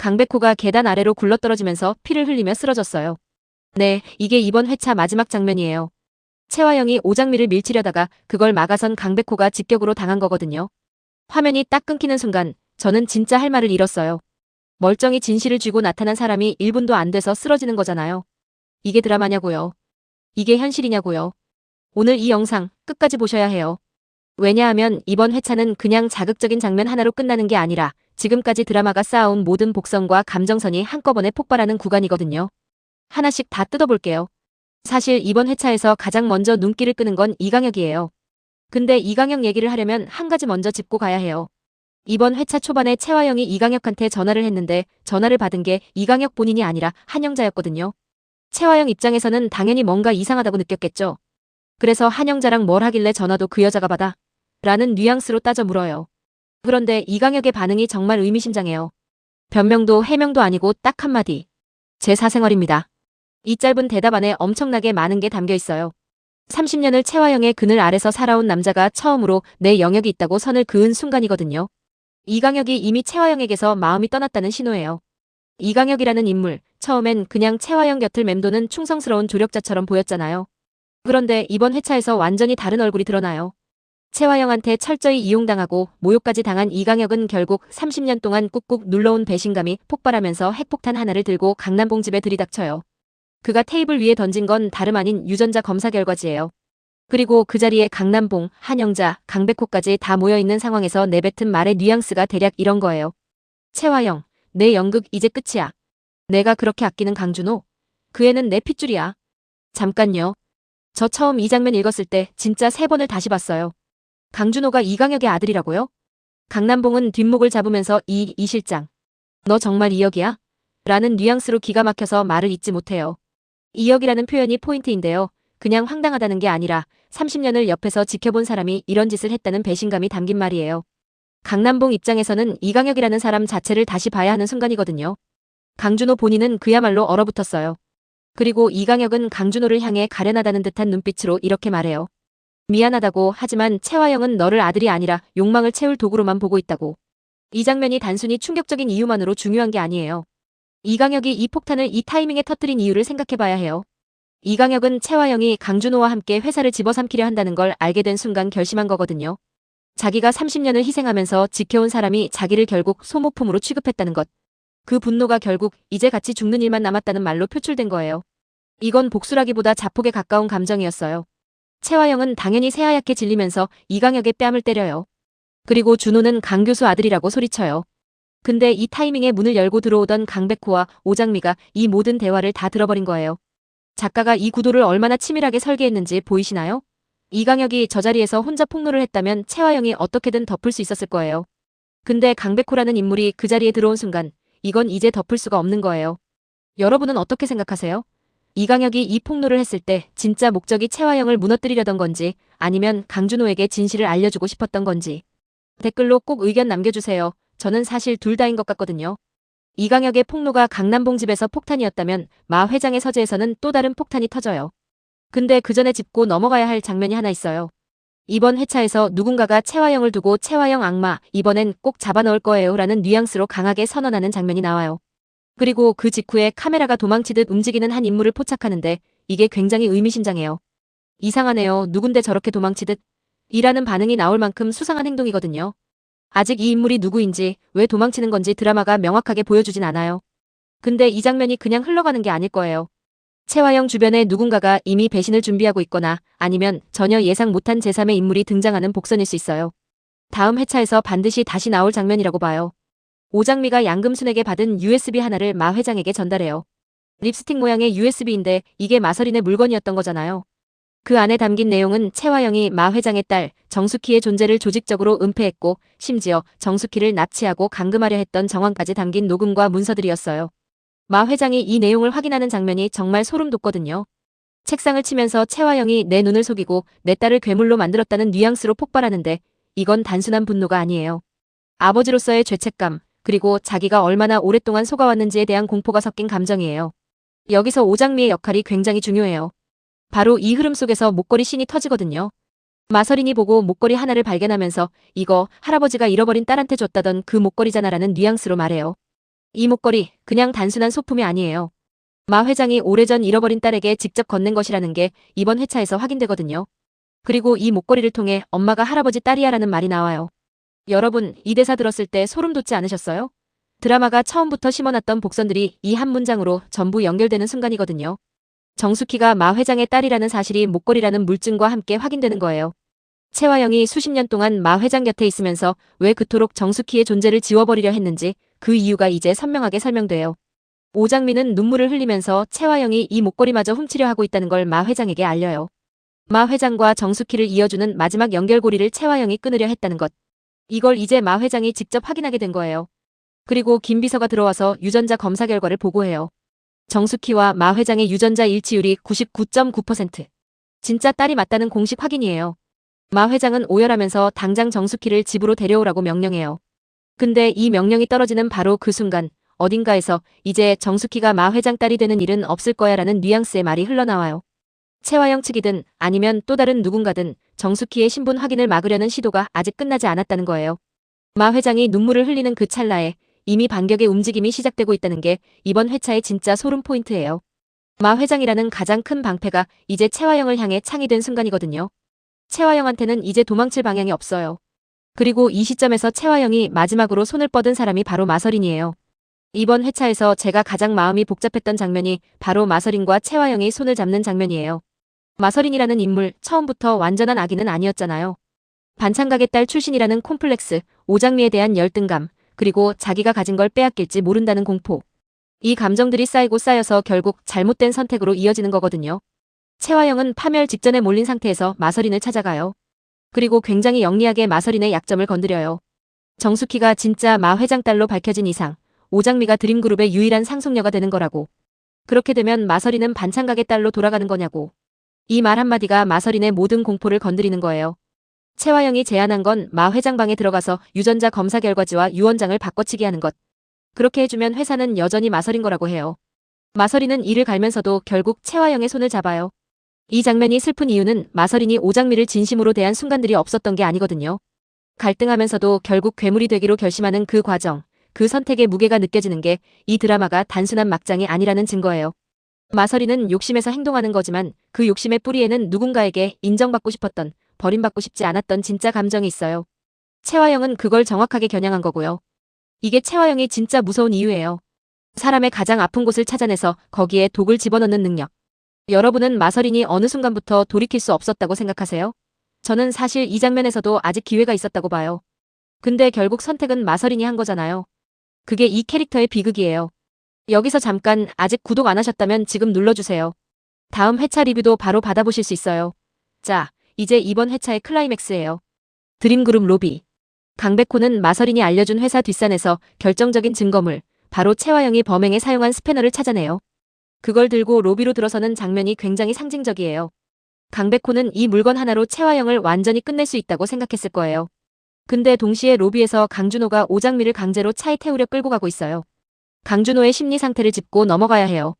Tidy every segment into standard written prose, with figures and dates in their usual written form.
강백호가 계단 아래로 굴러떨어지면서 피를 흘리며 쓰러졌어요. 네, 이게 이번 회차 마지막 장면이에요. 채화영이 오장미를 밀치려다가 그걸 막아선 강백호가 직격으로 당한 거거든요. 화면이 딱 끊기는 순간 저는 진짜 할 말을 잃었어요. 멀쩡히 진실을 쥐고 나타난 사람이 1분도 안 돼서 쓰러지는 거잖아요. 이게 드라마냐고요. 이게 현실이냐고요. 오늘 이 영상 끝까지 보셔야 해요. 왜냐하면 이번 회차는 그냥 자극적인 장면 하나로 끝나는 게 아니라 지금까지 드라마가 쌓아온 모든 복선과 감정선이 한꺼번에 폭발하는 구간이거든요. 하나씩 다 뜯어볼게요. 사실 이번 회차에서 가장 먼저 눈길을 끄는 건 이강혁이에요. 근데 이강혁 얘기를 하려면 한 가지 먼저 짚고 가야 해요. 이번 회차 초반에 채화영이 이강혁한테 전화를 했는데 전화를 받은 게 이강혁 본인이 아니라 한영자였거든요. 채화영 입장에서는 당연히 뭔가 이상하다고 느꼈겠죠. 그래서 한영자랑 뭘 하길래 전화도 그 여자가 받아? 라는 뉘앙스로 따져 물어요. 그런데 이강혁의 반응이 정말 의미심장해요. 변명도 해명도 아니고 딱 한마디. 제 사생활입니다. 이 짧은 대답 안에 엄청나게 많은 게 담겨 있어요. 30년을 채화영의 그늘 아래서 살아온 남자가 처음으로 내 영역이 있다고 선을 그은 순간이거든요. 이강혁이 이미 채화영에게서 마음이 떠났다는 신호예요. 이강혁이라는 인물, 처음엔 그냥 채화영 곁을 맴도는 충성스러운 조력자처럼 보였잖아요. 그런데 이번 회차에서 완전히 다른 얼굴이 드러나요. 채화영한테 철저히 이용당하고 모욕까지 당한 이강혁은 결국 30년 동안 꾹꾹 눌러온 배신감이 폭발하면서 핵폭탄 하나를 들고 강남봉 집에 들이닥쳐요. 그가 테이블 위에 던진 건 다름 아닌 유전자 검사 결과지예요. 그리고 그 자리에 강남봉, 한영자, 강백호까지 다 모여있는 상황에서 내뱉은 말의 뉘앙스가 대략 이런 거예요. 채화영, 내 연극 이제 끝이야. 내가 그렇게 아끼는 강준호? 그 애는 내 핏줄이야. 잠깐요. 저 처음 이 장면 읽었을 때 진짜 3번을 다시 봤어요. 강준호가 이강혁의 아들이라고요? 강남봉은 뒷목을 잡으면서 이 실장. 너 정말 이혁이야? 라는 뉘앙스로 기가 막혀서 말을 잇지 못해요. 이혁이라는 표현이 포인트인데요. 그냥 황당하다는 게 아니라 30년을 옆에서 지켜본 사람이 이런 짓을 했다는 배신감이 담긴 말이에요. 강남봉 입장에서는 이강혁이라는 사람 자체를 다시 봐야 하는 순간이거든요. 강준호 본인은 그야말로 얼어붙었어요. 그리고 이강혁은 강준호를 향해 가련하다는 듯한 눈빛으로 이렇게 말해요. 미안하다고 하지만 채화영은 너를 아들이 아니라 욕망을 채울 도구로만 보고 있다고. 이 장면이 단순히 충격적인 이유만으로 중요한 게 아니에요. 이강혁이 이 폭탄을 이 타이밍에 터뜨린 이유를 생각해봐야 해요. 이강혁은 채화영이 강준호와 함께 회사를 집어삼키려 한다는 걸 알게 된 순간 결심한 거거든요. 자기가 30년을 희생하면서 지켜온 사람이 자기를 결국 소모품으로 취급했다는 것. 그 분노가 결국 이제 같이 죽는 일만 남았다는 말로 표출된 거예요. 이건 복수라기보다 자폭에 가까운 감정이었어요. 채화영은 당연히 새하얗게 질리면서 이강혁의 뺨을 때려요. 그리고 준호는 강 교수 아들이라고 소리쳐요. 근데 이 타이밍에 문을 열고 들어오던 강백호와 오장미가 이 모든 대화를 다 들어버린 거예요. 작가가 이 구도를 얼마나 치밀하게 설계했는지 보이시나요? 이강혁이 저 자리에서 혼자 폭로를 했다면 채화영이 어떻게든 덮을 수 있었을 거예요. 근데 강백호라는 인물이 그 자리에 들어온 순간 이건 이제 덮을 수가 없는 거예요. 여러분은 어떻게 생각하세요? 이강혁이 이 폭로를 했을 때 진짜 목적이 채화영을 무너뜨리려던 건지 아니면 강준호에게 진실을 알려주고 싶었던 건지 댓글로 꼭 의견 남겨주세요. 저는 사실 둘 다인 것 같거든요. 이강혁의 폭로가 강남봉 집에서 폭탄이었다면 마 회장의 서재에서는 또 다른 폭탄이 터져요. 근데 그 전에 짚고 넘어가야 할 장면이 하나 있어요. 이번 회차에서 누군가가 채화영을 두고 채화영 악마 이번엔 꼭 잡아넣을 거예요 라는 뉘앙스로 강하게 선언하는 장면이 나와요. 그리고 그 직후에 카메라가 도망치듯 움직이는 한 인물을 포착하는데 이게 굉장히 의미심장해요. 이상하네요. 누군데 저렇게 도망치듯? 이라는 반응이 나올 만큼 수상한 행동이거든요. 아직 이 인물이 누구인지 왜 도망치는 건지 드라마가 명확하게 보여주진 않아요. 근데 이 장면이 그냥 흘러가는 게 아닐 거예요. 채화영 주변에 누군가가 이미 배신을 준비하고 있거나 아니면 전혀 예상 못한 제3의 인물이 등장하는 복선일 수 있어요. 다음 회차에서 반드시 다시 나올 장면이라고 봐요. 오장미가 양금순에게 받은 USB 하나를 마 회장에게 전달해요. 립스틱 모양의 USB인데 이게 마서린의 물건이었던 거잖아요. 그 안에 담긴 내용은 채화영이 마 회장의 딸 정숙희의 존재를 조직적으로 은폐했고 심지어 정숙희를 납치하고 감금하려 했던 정황까지 담긴 녹음과 문서들이었어요. 마 회장이 이 내용을 확인하는 장면이 정말 소름 돋거든요. 책상을 치면서 채화영이 내 눈을 속이고 내 딸을 괴물로 만들었다는 뉘앙스로 폭발하는데 이건 단순한 분노가 아니에요. 아버지로서의 죄책감, 그리고 자기가 얼마나 오랫동안 속아왔는지에 대한 공포가 섞인 감정이에요. 여기서 오장미의 역할이 굉장히 중요해요. 바로 이 흐름 속에서 목걸이 씬이 터지거든요. 마서린이 보고 목걸이 하나를 발견하면서 이거 할아버지가 잃어버린 딸한테 줬다던 그 목걸이잖아라는 뉘앙스로 말해요. 이 목걸이 그냥 단순한 소품이 아니에요. 마 회장이 오래전 잃어버린 딸에게 직접 건넨 것이라는 게 이번 회차에서 확인되거든요. 그리고 이 목걸이를 통해 엄마가 할아버지 딸이야라는 말이 나와요. 여러분, 이 대사 들었을 때 소름 돋지 않으셨어요? 드라마가 처음부터 심어놨던 복선들이 이 한 문장으로 전부 연결되는 순간이거든요. 정숙희가 마 회장의 딸이라는 사실이 목걸이라는 물증과 함께 확인되는 거예요. 채화영이 수십 년 동안 마 회장 곁에 있으면서 왜 그토록 정숙희의 존재를 지워버리려 했는지 그 이유가 이제 선명하게 설명돼요. 오장미는 눈물을 흘리면서 채화영이 이 목걸이마저 훔치려 하고 있다는 걸 마 회장에게 알려요. 마 회장과 정숙희를 이어주는 마지막 연결고리를 채화영이 끊으려 했다는 것. 이걸 이제 마 회장이 직접 확인하게 된 거예요. 그리고 김 비서가 들어와서 유전자 검사 결과를 보고해요. 정숙희와 마 회장의 유전자 일치율이 99.9%. 진짜 딸이 맞다는 공식 확인이에요. 마 회장은 오열하면서 당장 정숙희를 집으로 데려오라고 명령해요. 근데 이 명령이 떨어지는 바로 그 순간 어딘가에서 이제 정숙희가 마 회장 딸이 되는 일은 없을 거야 라는 뉘앙스의 말이 흘러나와요. 채화영 측이든 아니면 또 다른 누군가든 정숙희의 신분 확인을 막으려는 시도가 아직 끝나지 않았다는 거예요. 마 회장이 눈물을 흘리는 그 찰나에 이미 반격의 움직임이 시작되고 있다는 게 이번 회차의 진짜 소름 포인트예요. 마 회장이라는 가장 큰 방패가 이제 채화영을 향해 창이된 순간이거든요. 채화영한테는 이제 도망칠 방향이 없어요. 그리고 이 시점에서 채화영이 마지막으로 손을 뻗은 사람이 바로 마서린이에요. 이번 회차에서 제가 가장 마음이 복잡했던 장면이 바로 마서린과 채화영이 손을 잡는 장면이에요. 마서린이라는 인물 처음부터 완전한 악인은 아니었잖아요. 반찬가게 딸 출신이라는 콤플렉스, 오장미에 대한 열등감, 그리고 자기가 가진 걸 빼앗길지 모른다는 공포. 이 감정들이 쌓이고 쌓여서 결국 잘못된 선택으로 이어지는 거거든요. 채화영은 파멸 직전에 몰린 상태에서 마서린을 찾아가요. 그리고 굉장히 영리하게 마서린의 약점을 건드려요. 정숙희가 진짜 마 회장 딸로 밝혀진 이상 오장미가 드림그룹의 유일한 상속녀가 되는 거라고. 그렇게 되면 마서린은 반찬가게 딸로 돌아가는 거냐고. 이 말 한마디가 마서린의 모든 공포를 건드리는 거예요. 채화영이 제안한 건 마 회장 방에 들어가서 유전자 검사 결과지와 유언장을 바꿔치기 하는 것. 그렇게 해주면 회사는 여전히 마서린 거라고 해요. 마서린은 이를 갈면서도 결국 채화영의 손을 잡아요. 이 장면이 슬픈 이유는 마서린이 오장미를 진심으로 대한 순간들이 없었던 게 아니거든요. 갈등하면서도 결국 괴물이 되기로 결심하는 그 과정, 그 선택의 무게가 느껴지는 게 이 드라마가 단순한 막장이 아니라는 증거예요. 마서린은 욕심에서 행동하는 거지만 그 욕심의 뿌리에는 누군가에게 인정받고 싶었던, 버림받고 싶지 않았던 진짜 감정이 있어요. 채화영은 그걸 정확하게 겨냥한 거고요. 이게 채화영이 진짜 무서운 이유예요. 사람의 가장 아픈 곳을 찾아내서 거기에 독을 집어넣는 능력. 여러분은 마서린이 어느 순간부터 돌이킬 수 없었다고 생각하세요? 저는 사실 이 장면에서도 아직 기회가 있었다고 봐요. 근데 결국 선택은 마서린이 한 거잖아요. 그게 이 캐릭터의 비극이에요. 여기서 잠깐 아직 구독 안 하셨다면 지금 눌러주세요. 다음 회차 리뷰도 바로 받아보실 수 있어요. 자, 이제 이번 회차의 클라이맥스예요. 드림그룹 로비. 강백호는 마서린이 알려준 회사 뒷산에서 결정적인 증거물, 바로 채화영이 범행에 사용한 스패너를 찾아내요. 그걸 들고 로비로 들어서는 장면이 굉장히 상징적이에요. 강백호는 이 물건 하나로 채화영을 완전히 끝낼 수 있다고 생각했을 거예요. 근데 동시에 로비에서 강준호가 오장미를 강제로 차에 태우려 끌고 가고 있어요. 강준호의 심리 상태를 짚고 넘어가야 해요.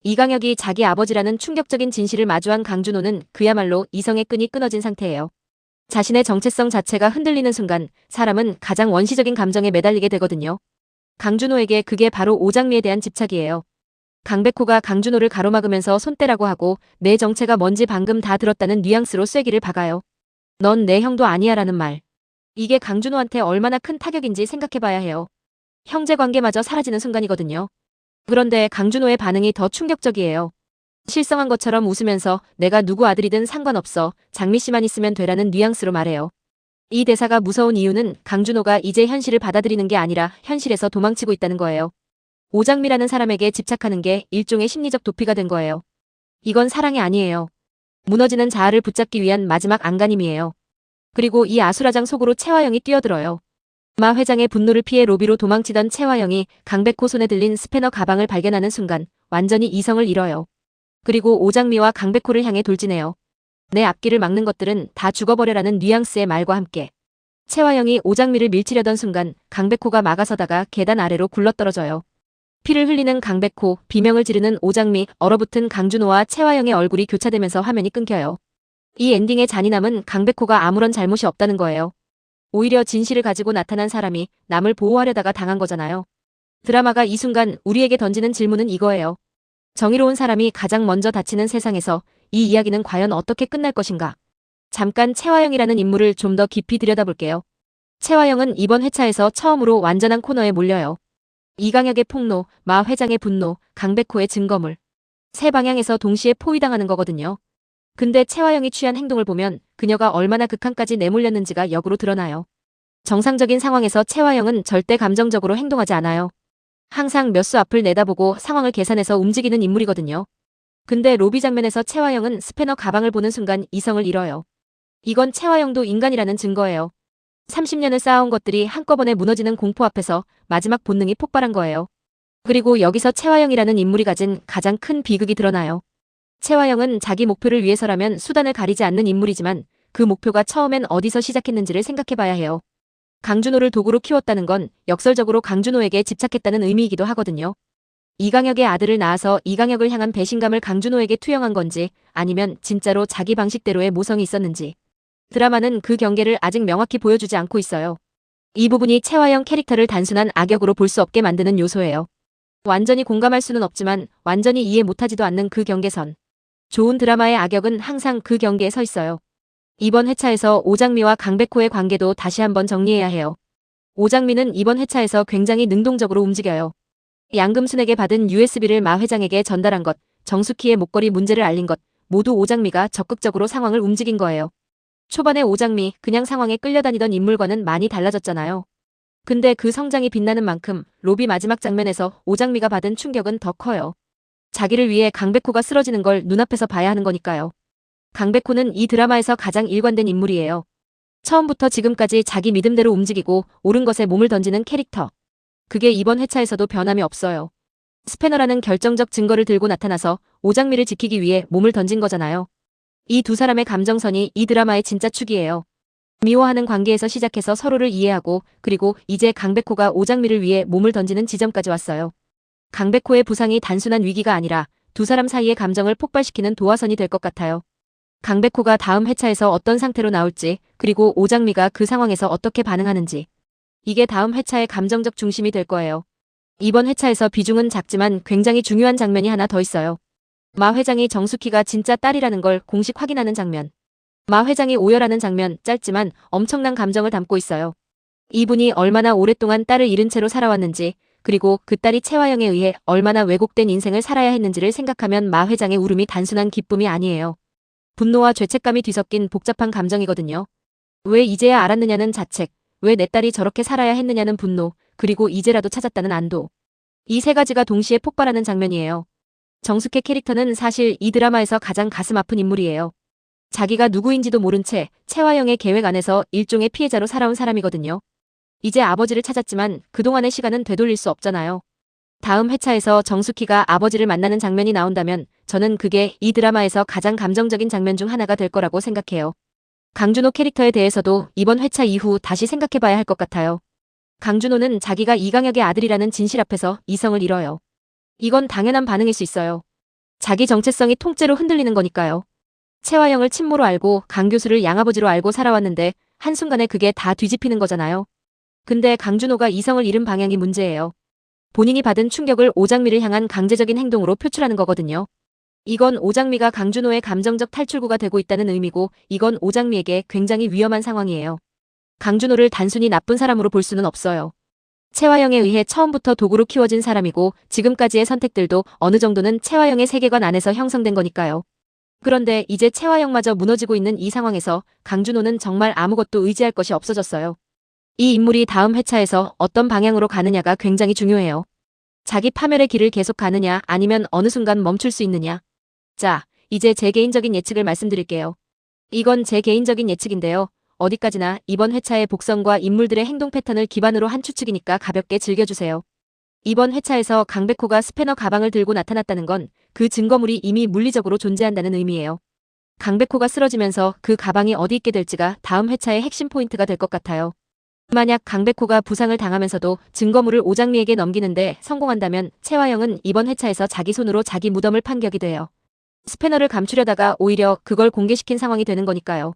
이강혁이 자기 아버지라는 충격적인 진실을 마주한 강준호는 그야말로 이성의 끈이 끊어진 상태예요. 자신의 정체성 자체가 흔들리는 순간 사람은 가장 원시적인 감정에 매달리게 되거든요. 강준호에게 그게 바로 오장미에 대한 집착이에요. 강백호가 강준호를 가로막으면서 손대라고 하고 내 정체가 뭔지 방금 다 들었다는 뉘앙스로 쐐기를 박아요. 넌 내 형도 아니야 라는 말. 이게 강준호한테 얼마나 큰 타격인지 생각해봐야 해요. 형제관계마저 사라지는 순간이거든요. 그런데 강준호의 반응이 더 충격적이에요. 실성한 것처럼 웃으면서 내가 누구 아들이든 상관없어. 장미씨만 있으면 되라는 뉘앙스로 말해요. 이 대사가 무서운 이유는 강준호가 이제 현실을 받아들이는 게 아니라 현실에서 도망치고 있다는 거예요. 오장미라는 사람에게 집착하는 게 일종의 심리적 도피가 된 거예요. 이건 사랑이 아니에요. 무너지는 자아를 붙잡기 위한 마지막 안간힘이에요. 그리고 이 아수라장 속으로 채화영이 뛰어들어요. 마 회장의 분노를 피해 로비로 도망치던 채화영이 강백호 손에 들린 스패너 가방을 발견하는 순간 완전히 이성을 잃어요. 그리고 오장미와 강백호를 향해 돌진해요. 내 앞길을 막는 것들은 다 죽어버려라는 뉘앙스의 말과 함께. 채화영이 오장미를 밀치려던 순간 강백호가 막아서다가 계단 아래로 굴러떨어져요. 피를 흘리는 강백호, 비명을 지르는 오장미, 얼어붙은 강준호와 채화영의 얼굴이 교차되면서 화면이 끊겨요. 이 엔딩의 잔인함은 강백호가 아무런 잘못이 없다는 거예요. 오히려 진실을 가지고 나타난 사람이 남을 보호하려다가 당한 거잖아요. 드라마가 이 순간 우리에게 던지는 질문은 이거예요. 정의로운 사람이 가장 먼저 다치는 세상에서 이 이야기는 과연 어떻게 끝날 것인가? 잠깐 채화영이라는 인물을 좀 더 깊이 들여다볼게요. 채화영은 이번 회차에서 처음으로 완전한 코너에 몰려요. 이강혁의 폭로, 마 회장의 분노, 강백호의 증거물. 세 방향에서 동시에 포위당하는 거거든요. 근데 채화영이 취한 행동을 보면 그녀가 얼마나 극한까지 내몰렸는지가 역으로 드러나요. 정상적인 상황에서 채화영은 절대 감정적으로 행동하지 않아요. 항상 몇 수 앞을 내다보고 상황을 계산해서 움직이는 인물이거든요. 근데 로비 장면에서 채화영은 스패너 가방을 보는 순간 이성을 잃어요. 이건 채화영도 인간이라는 증거예요. 30년을 쌓아온 것들이 한꺼번에 무너지는 공포 앞에서 마지막 본능이 폭발한 거예요. 그리고 여기서 채화영이라는 인물이 가진 가장 큰 비극이 드러나요. 채화영은 자기 목표를 위해서라면 수단을 가리지 않는 인물이지만 그 목표가 처음엔 어디서 시작했는지를 생각해봐야 해요. 강준호를 도구로 키웠다는 건 역설적으로 강준호에게 집착했다는 의미이기도 하거든요. 이강혁의 아들을 낳아서 이강혁을 향한 배신감을 강준호에게 투영한 건지 아니면 진짜로 자기 방식대로의 모성이 있었는지. 드라마는 그 경계를 아직 명확히 보여주지 않고 있어요. 이 부분이 채화영 캐릭터를 단순한 악역으로 볼 수 없게 만드는 요소예요. 완전히 공감할 수는 없지만 완전히 이해 못하지도 않는 그 경계선. 좋은 드라마의 악역은 항상 그 경계에 서 있어요. 이번 회차에서 오장미와 강백호의 관계도 다시 한번 정리해야 해요. 오장미는 이번 회차에서 굉장히 능동적으로 움직여요. 양금순에게 받은 USB를 마 회장에게 전달한 것, 정숙희의 목걸이 문제를 알린 것, 모두 오장미가 적극적으로 상황을 움직인 거예요. 초반에 오장미, 그냥 상황에 끌려다니던 인물과는 많이 달라졌잖아요. 근데 그 성장이 빛나는 만큼 로비 마지막 장면에서 오장미가 받은 충격은 더 커요. 자기를 위해 강백호가 쓰러지는 걸 눈앞에서 봐야 하는 거니까요. 강백호는 이 드라마에서 가장 일관된 인물이에요. 처음부터 지금까지 자기 믿음대로 움직이고 옳은 것에 몸을 던지는 캐릭터. 그게 이번 회차에서도 변함이 없어요. 스패너라는 결정적 증거를 들고 나타나서 오장미를 지키기 위해 몸을 던진 거잖아요. 이 두 사람의 감정선이 이 드라마의 진짜 축이에요. 미워하는 관계에서 시작해서 서로를 이해하고 그리고 이제 강백호가 오장미를 위해 몸을 던지는 지점까지 왔어요. 강백호의 부상이 단순한 위기가 아니라 두 사람 사이의 감정을 폭발시키는 도화선이 될 것 같아요. 강백호가 다음 회차에서 어떤 상태로 나올지 그리고 오장미가 그 상황에서 어떻게 반응하는지. 이게 다음 회차의 감정적 중심이 될 거예요. 이번 회차에서 비중은 작지만 굉장히 중요한 장면이 하나 더 있어요. 마 회장이 정숙희가 진짜 딸이라는 걸 공식 확인하는 장면. 마 회장이 오열하는 장면, 짧지만 엄청난 감정을 담고 있어요. 이분이 얼마나 오랫동안 딸을 잃은 채로 살아왔는지, 그리고 그 딸이 채화영에 의해 얼마나 왜곡된 인생을 살아야 했는지를 생각하면 마 회장의 울음이 단순한 기쁨이 아니에요. 분노와 죄책감이 뒤섞인 복잡한 감정이거든요. 왜 이제야 알았느냐는 자책, 왜 내 딸이 저렇게 살아야 했느냐는 분노, 그리고 이제라도 찾았다는 안도. 이 세 가지가 동시에 폭발하는 장면이에요. 정숙혜 캐릭터는 사실 이 드라마에서 가장 가슴 아픈 인물이에요. 자기가 누구인지도 모른 채 채화영의 계획 안에서 일종의 피해자로 살아온 사람이거든요. 이제 아버지를 찾았지만 그동안의 시간은 되돌릴 수 없잖아요. 다음 회차에서 정숙희가 아버지를 만나는 장면이 나온다면 저는 그게 이 드라마에서 가장 감정적인 장면 중 하나가 될 거라고 생각해요. 강준호 캐릭터에 대해서도 이번 회차 이후 다시 생각해봐야 할 것 같아요. 강준호는 자기가 이강혁의 아들이라는 진실 앞에서 이성을 잃어요. 이건 당연한 반응일 수 있어요. 자기 정체성이 통째로 흔들리는 거니까요. 채화영을 친모로 알고 강 교수를 양아버지로 알고 살아왔는데 한순간에 그게 다 뒤집히는 거잖아요. 근데 강준호가 이성을 잃은 방향이 문제예요. 본인이 받은 충격을 오장미를 향한 강제적인 행동으로 표출하는 거거든요. 이건 오장미가 강준호의 감정적 탈출구가 되고 있다는 의미고 이건 오장미에게 굉장히 위험한 상황이에요. 강준호를 단순히 나쁜 사람으로 볼 수는 없어요. 채화영에 의해 처음부터 도구로 키워진 사람이고 지금까지의 선택들도 어느 정도는 채화영의 세계관 안에서 형성된 거니까요. 그런데 이제 채화영마저 무너지고 있는 이 상황에서 강준호는 정말 아무것도 의지할 것이 없어졌어요. 이 인물이 다음 회차에서 어떤 방향으로 가느냐가 굉장히 중요해요. 자기 파멸의 길을 계속 가느냐 아니면 어느 순간 멈출 수 있느냐. 자, 이제 제 개인적인 예측을 말씀드릴게요. 이건 제 개인적인 예측인데요. 어디까지나 이번 회차의 복선과 인물들의 행동 패턴을 기반으로 한 추측이니까 가볍게 즐겨주세요. 이번 회차에서 강백호가 스패너 가방을 들고 나타났다는 건 그 증거물이 이미 물리적으로 존재한다는 의미예요. 강백호가 쓰러지면서 그 가방이 어디 있게 될지가 다음 회차의 핵심 포인트가 될 것 같아요. 만약 강백호가 부상을 당하면서도 증거물을 오장미에게 넘기는데 성공한다면 채화영은 이번 회차에서 자기 손으로 자기 무덤을 판 격이 돼요. 스패너를 감추려다가 오히려 그걸 공개시킨 상황이 되는 거니까요.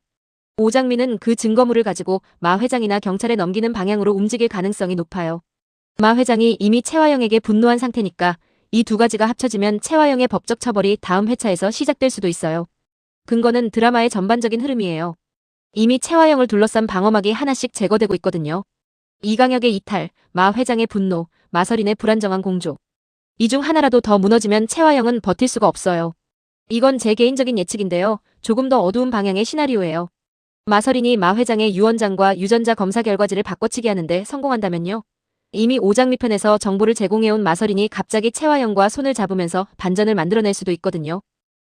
오장미는 그 증거물을 가지고 마 회장이나 경찰에 넘기는 방향으로 움직일 가능성이 높아요. 마 회장이 이미 채화영에게 분노한 상태니까 이 두 가지가 합쳐지면 채화영의 법적 처벌이 다음 회차에서 시작될 수도 있어요. 근거는 드라마의 전반적인 흐름이에요. 이미 채화영을 둘러싼 방어막이 하나씩 제거되고 있거든요. 이강혁의 이탈, 마 회장의 분노, 마서린의 불안정한 공조. 이 중 하나라도 더 무너지면 채화영은 버틸 수가 없어요. 이건 제 개인적인 예측인데요. 조금 더 어두운 방향의 시나리오예요. 마서린이 마 회장의 유언장과 유전자 검사 결과지를 바꿔치기 하는데 성공한다면요. 이미 오장미편에서 정보를 제공해온 마서린이 갑자기 채화영과 손을 잡으면서 반전을 만들어낼 수도 있거든요.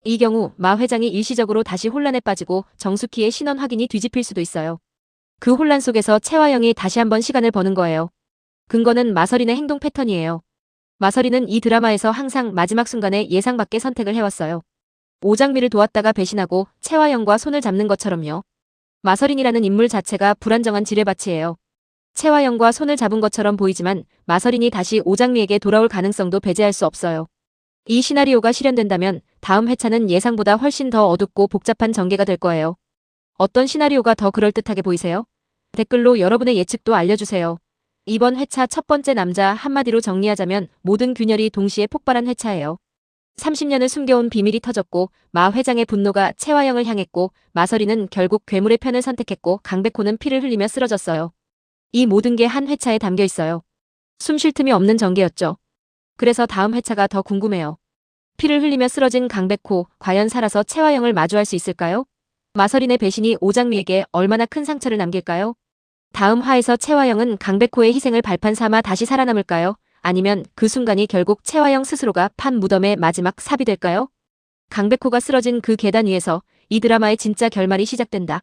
이 경우 마 회장이 일시적으로 다시 혼란에 빠지고 정수키의 신원 확인이 뒤집힐 수도 있어요. 그 혼란 속에서 채화영이 다시 한번 시간을 버는 거예요. 근거는 마서린의 행동 패턴이에요. 마서린은 이 드라마에서 항상 마지막 순간에 예상 밖의 선택을 해왔어요. 오장미를 도왔다가 배신하고 채화영과 손을 잡는 것처럼요. 마서린이라는 인물 자체가 불안정한 지뢰밭이에요. 채화영과 손을 잡은 것처럼 보이지만 마서린이 다시 오장미에게 돌아올 가능성도 배제할 수 없어요. 이 시나리오가 실현된다면 다음 회차는 예상보다 훨씬 더 어둡고 복잡한 전개가 될 거예요. 어떤 시나리오가 더 그럴듯하게 보이세요? 댓글로 여러분의 예측도 알려주세요. 이번 회차 첫 번째 남자 한마디로 정리하자면 모든 균열이 동시에 폭발한 회차예요. 30년을 숨겨온 비밀이 터졌고 마 회장의 분노가 채화영을 향했고 마서린은 결국 괴물의 편을 선택했고 강백호는 피를 흘리며 쓰러졌어요. 이 모든 게 한 회차에 담겨 있어요. 숨 쉴 틈이 없는 전개였죠. 그래서 다음 회차가 더 궁금해요. 피를 흘리며 쓰러진 강백호, 과연 살아서 채화영을 마주할 수 있을까요? 마서린의 배신이 오장미에게 얼마나 큰 상처를 남길까요? 다음 화에서 채화영은 강백호의 희생을 발판 삼아 다시 살아남을까요? 아니면 그 순간이 결국 채화영 스스로가 판 무덤의 마지막 삽이 될까요? 강백호가 쓰러진 그 계단 위에서 이 드라마의 진짜 결말이 시작된다.